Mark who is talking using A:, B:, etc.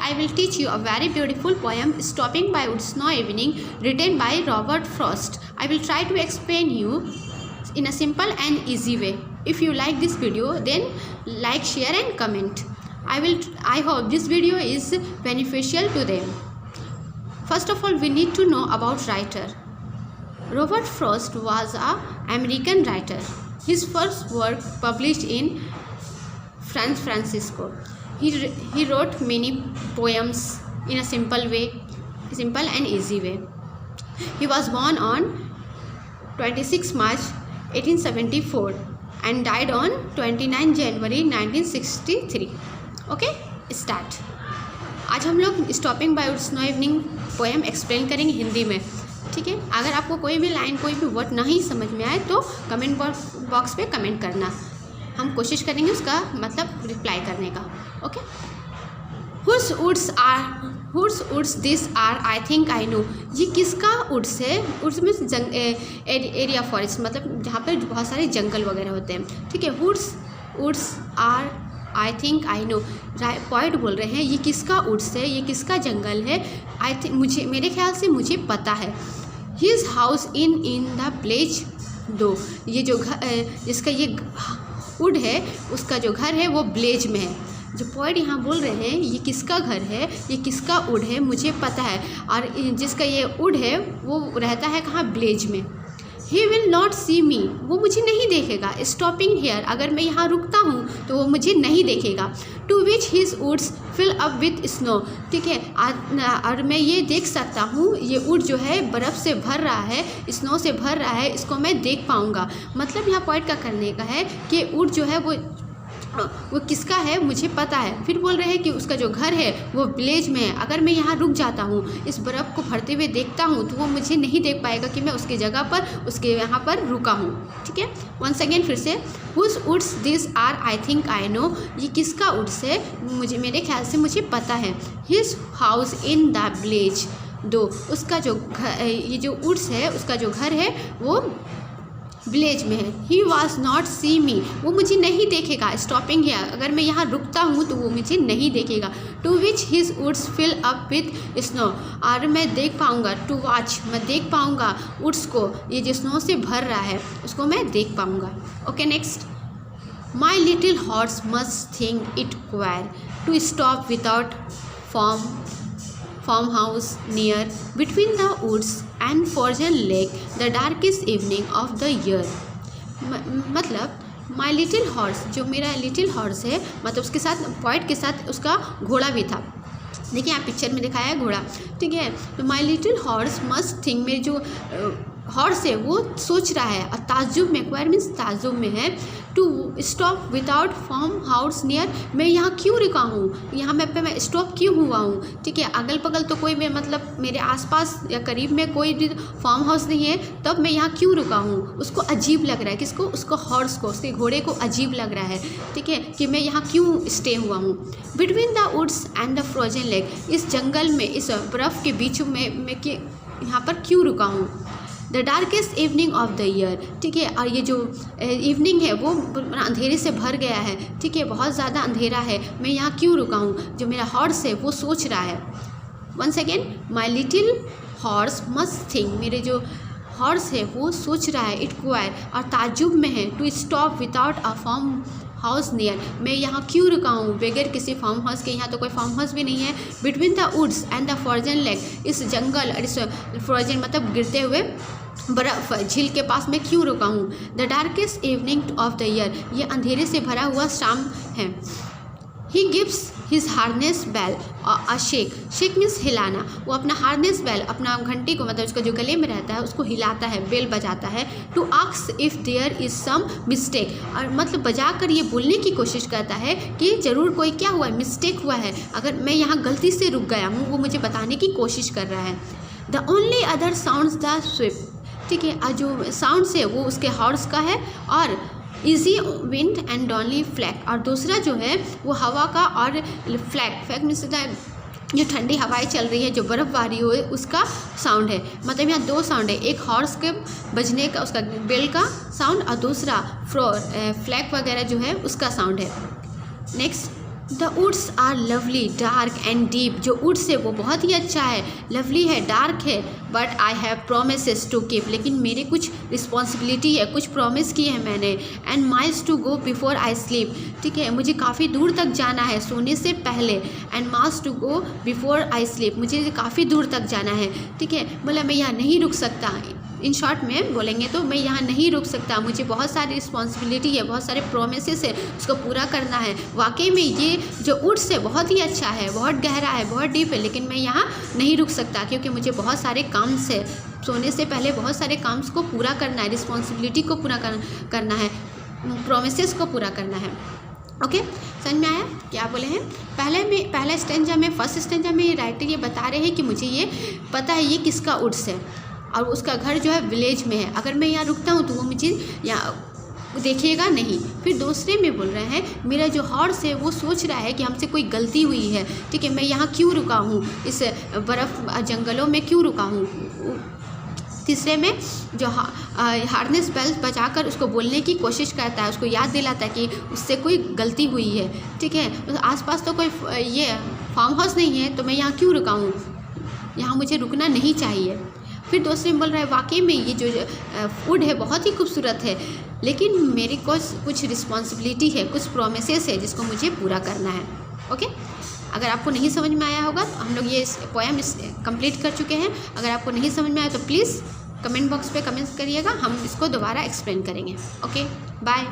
A: I will teach you a very beautiful poem, Stopping by Wood Snow Evening, written by Robert Frost. I will try to explain you in a simple and easy way. If you like this video, then like, share and comment. I hope this video is beneficial to them. First of all, we need to know about writer. Robert Frost was an American writer. His first work published in San Francisco. He wrote many poems in a simple and easy way. He was born on 26 March 1874 and died on 29 January 1963. Okay, start. आज हम लोग stopping by would snow evening poem explain करेंगे हिंदी में, ठीक है। अगर आपको कोई भी लाइन, कोई भी वर्ड नहीं समझ में आए तो कमेंट बॉक्स पे कमेंट करना, हम कोशिश करेंगे उसका मतलब रिप्लाई करने का। Okay. Whose woods this are I think I know. ये किसका वुड्स है? वुड्स में एरिया फॉरेस्ट, मतलब जहाँ पे बहुत सारे जंगल वगैरह होते हैं, ठीक है। Woods are I think I know. Point बोल रहे हैं ये किसका वुड्स है, ये किसका जंगल है। आई थिंक मेरे ख्याल से मुझे पता है। His house in the village दो। ये जो घर जिसका ये वुड है उसका जो घर है वो विलेज में है। जो पॉइंट यहाँ बोल रहे हैं ये किसका घर है, ये किसका वुड है मुझे पता है, और जिसका ये वुड है वो रहता है कहाँ? विलेज में। ही विल नॉट सी मी। वो मुझे नहीं देखेगा। स्टॉपिंग हेयर, अगर मैं यहाँ रुकता हूँ तो वो मुझे नहीं देखेगा। To which his woods fill up with snow, ठीक है। और मैं ये देख सकता हूँ ये वुड जो है बर्फ़ से भर रहा है, स्नो से भर रहा है, इसको मैं देख पाऊँगा। मतलब यहाँ पॉइंट का करने का है कि वुड जो है वो किसका है मुझे पता है। फिर बोल रहे हैं कि उसका जो घर है वो विलेज में है। अगर मैं यहाँ रुक जाता हूँ, इस बर्फ़ को भरते हुए देखता हूँ तो वो मुझे नहीं देख पाएगा कि मैं उसकी जगह पर, उसके यहाँ पर रुका हूँ, ठीक है। वंस अगेन फिर से, whose woods this are I think I know. ये किसका वुड्स है मेरे ख्याल से मुझे पता है। His house in the village दो। उसका जो घर, ये जो वुड्स है उसका जो घर है वो विलेज में है। ही वॉज नॉट सी मी। वो मुझे नहीं देखेगा। स्टॉपिंग है, अगर मैं यहाँ रुकता हूँ तो वो मुझे नहीं देखेगा। To which his woods fill up with snow. और मैं देख पाऊँगा, टू वॉच, मैं देख पाऊँगा वुड्स को, ये जो स्नो से भर रहा है उसको मैं देख पाऊँगा। Okay, next. My little horse must think it queer to stop without farm house near between the woods and Forgen Lake, the darkest evening of the year। मतलब माई लिटिल हॉर्स, जो मेरा लिटिल हॉर्स है, मतलब उसके साथ point के साथ उसका घोड़ा भी था। देखिए यहाँ पिक्चर में दिखाया है घोड़ा, ठीक है। तो माई लिटिल हॉर्स मस्ट थिंक, मेरे जो हॉर्स है वो सोच रहा है, और ताज्जुब में, क्वायर मीन्स ताज्जुब में है। To stop without farm house near, मैं यहाँ क्यों रुका हूँ, यहाँ मैं स्टॉप क्यों हुआ हूँ, ठीक है। अगल बगल तो कोई मैं मतलब मेरे आसपास या करीब में कोई भी फार्म हाउस नहीं है, तब मैं यहाँ क्यों रुका हूँ। उसको अजीब लग रहा है, किसको? उसको हॉर्स को, उसके घोड़े को अजीब लग रहा है, ठीक है, कि मैं यहाँ क्यों स्टे हुआ हूँ। Between the woods and the frozen lake, इस जंगल में, इस बर्फ़ के बीच में मैं यहाँ पर क्यों रुका हूँ। The darkest evening of the year, ठीक है। और ये जो इवनिंग है वो अंधेरे से भर गया है, ठीक है, बहुत ज़्यादा अंधेरा है, मैं यहाँ क्यों रुका हूँ। जो मेरा हॉर्स है वो सोच रहा है। Once again, my little horse must think, मेरे जो हॉर्स है वो सोच रहा है, इट क्वायर, और ताज्जुब में है, to stop without a farm house near, मैं यहाँ क्यों रुका हूँ बगैर किसी फार्म हाउस के। यहाँ तो कोई फार्म हाउस भी नहीं है। Between the woods and the frozen lake, इस जंगल और इस फ्रोजन मतलब गिरते हुए बर्फ़ झील के पास मैं क्यों रुका हूँ। The darkest evening of the year, ये अंधेरे से भरा हुआ शाम है। He gives his harness bell a shake, shake means हिलाना। वो अपना हार्नेस बेल, अपना घंटी को, मतलब उसका जो गले में रहता है उसको हिलाता है, बेल बजाता है। To ask if there is some mistake, और मतलब बजा कर ये बोलने की कोशिश करता है कि ज़रूर कोई क्या हुआ है, मिस्टेक हुआ है, अगर मैं यहाँ गलती से रुक गया हूँ, वो मुझे बताने की कोशिश कर रहा है। The only other sounds the Swift, ठीक है। और जो साउंड्स है वो उसके हॉर्स का है, और easy wind and Don Lee flag, और दूसरा जो है वो हवा का, और फ्लैग मीन्स जो ठंडी हवाएं चल रही है, जो बर्फ़बारी हो उसका साउंड है। मतलब यहाँ दो साउंड है, एक हॉर्स के बजने का, उसका बेल का साउंड, और दूसरा फ्लैग वगैरह जो है उसका साउंड है। Next, the woods are lovely dark and deep. जो वुड्स है वो बहुत ही अच्छा है, लवली है, डार्क है, but I have promises to keep. लेकिन मेरे कुछ रिस्पॉन्सिबिलिटी है, कुछ प्रॉमिस किए हैं मैंने। And miles to go before I sleep. ठीक है, मुझे काफ़ी दूर तक जाना है सोने से पहले। And miles to go before I sleep, मुझे काफ़ी दूर तक जाना है। ठीक है, बोला मैं यहाँ नहीं रुक सकता। इन शॉर्ट में बोलेंगे तो मैं यहाँ नहीं रुक सकता, मुझे बहुत सारी रिस्पॉन्सिबिलिटी है, बहुत सारे प्रोमिसेस है, उसको पूरा करना है। वाकई में ये जो वुड्स है बहुत ही अच्छा है, बहुत गहरा है, बहुत डीप है, लेकिन मैं यहाँ नहीं रुक सकता क्योंकि मुझे बहुत सारे काम्स है, सोने से पहले बहुत सारे काम्स को पूरा करना है, रिस्पॉन्सिबिलिटी को पूरा करना है, प्रोमिसेस को पूरा करना है। ओके, समझ में आया क्या बोले हैं? पहला स्टेंजा में, फर्स्ट स्टेंजा में ये राइटर ये बता रहे हैं कि मुझे ये पता है ये किसका वुड्स है और उसका घर जो है विलेज में है। अगर मैं यहाँ रुकता हूँ तो वो मुझे यहाँ देखिएगा नहीं। फिर दूसरे में बोल रहे हैं मेरा जो हॉर्स है वो सोच रहा है कि हमसे कोई गलती हुई है। ठीक है, मैं यहाँ क्यों रुका हूँ, इस बर्फ़ जंगलों में क्यों रुका हूँ। तीसरे में जो हार्नेस बेल बजाकर उसको बोलने की कोशिश करता है, उसको याद दिलाता है कि उससे कोई गलती हुई है। ठीक है, तो आसपास तो कोई ये फार्म हाउस नहीं है तो मैं यहाँ क्यों रुका हूँ, यहाँ मुझे रुकना नहीं चाहिए। फिर दूसरे में बोल रहा है वाकई में ये जो फूड है बहुत ही खूबसूरत है, लेकिन मेरे को कुछ रिस्पॉन्सिबिलिटी है, कुछ प्रोमिसेस है जिसको मुझे पूरा करना है। ओके, अगर आपको नहीं समझ में आया होगा तो हम लोग ये पोएम कंप्लीट कर चुके हैं। अगर आपको नहीं समझ में आया तो प्लीज़ कमेंट बॉक्स पे कमेंट करिएगा, हम इसको दोबारा एक्सप्लेन करेंगे। Okay, bye.